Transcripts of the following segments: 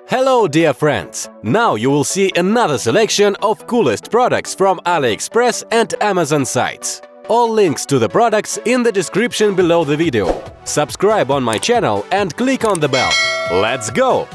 Hello dear friends! Now you will see another selection of coolest products from AliExpress and Amazon sites. All links to the products in the description below the video. Subscribe on my channel and click on the bell. Let's go!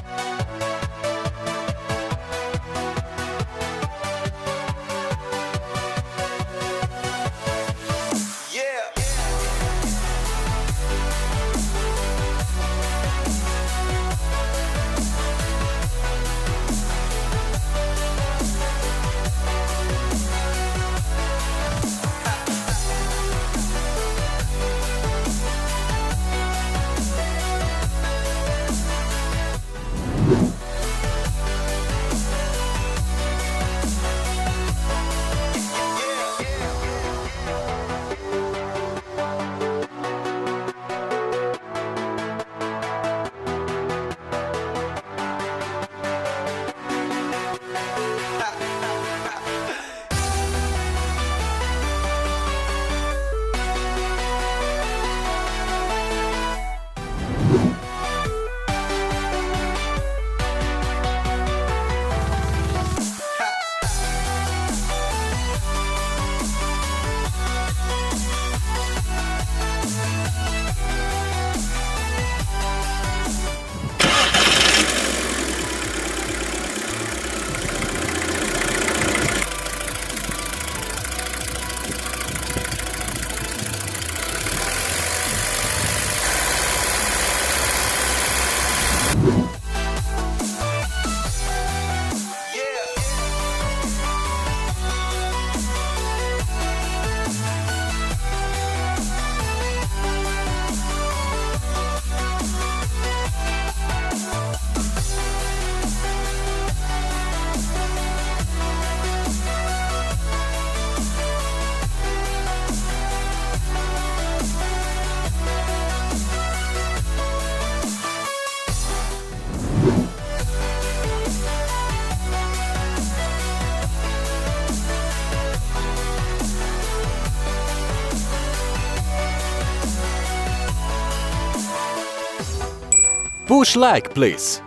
Push like, please.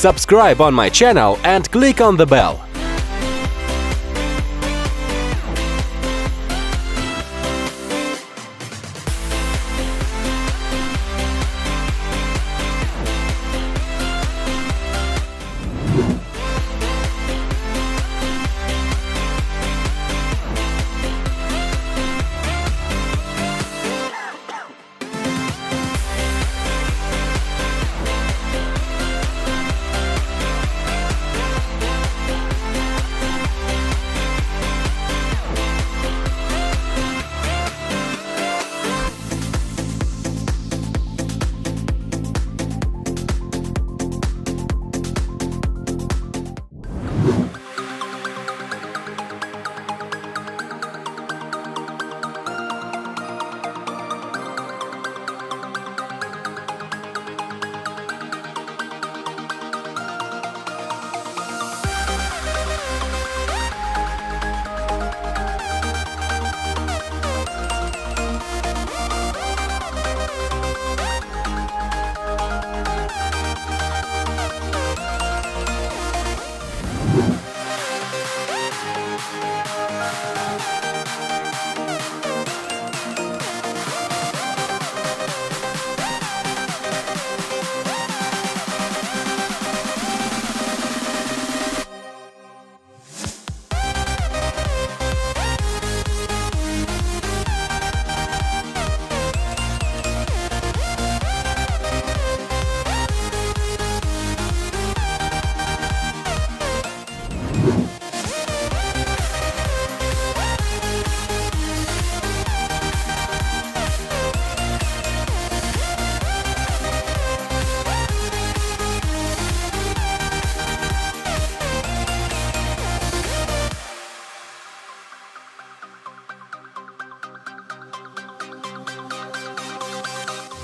subscribe on my channel and click on the bell.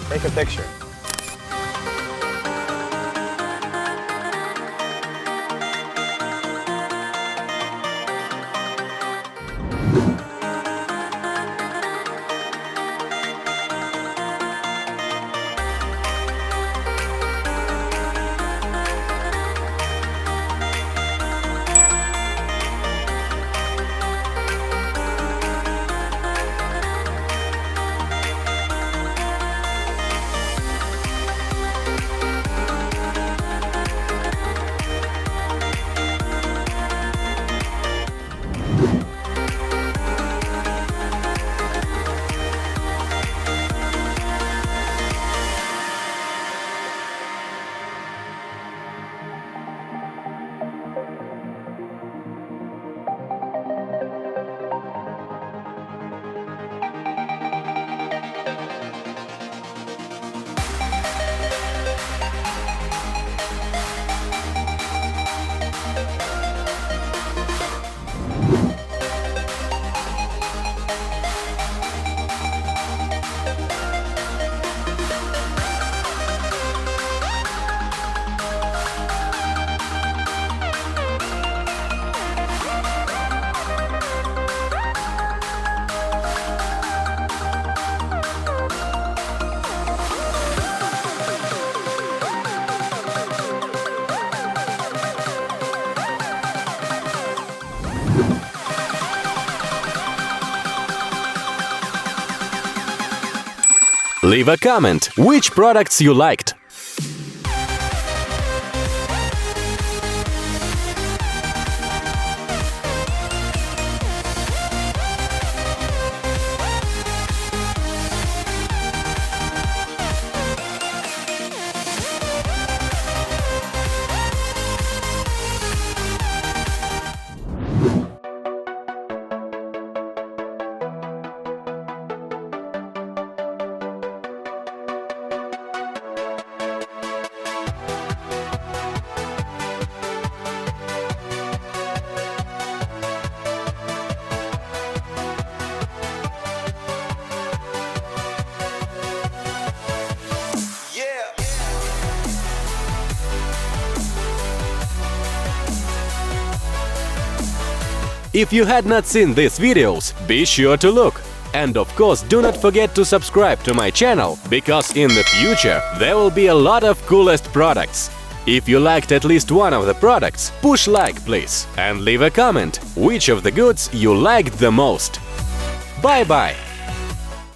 Take a picture. Leave a comment which products you liked. If you had not seen these videos, be sure to look. And of course, do not forget to subscribe to my channel, because in the future there will be a lot of coolest products. If you liked at least one of the products, push like please and leave a comment which of the goods you liked the most. Bye-bye!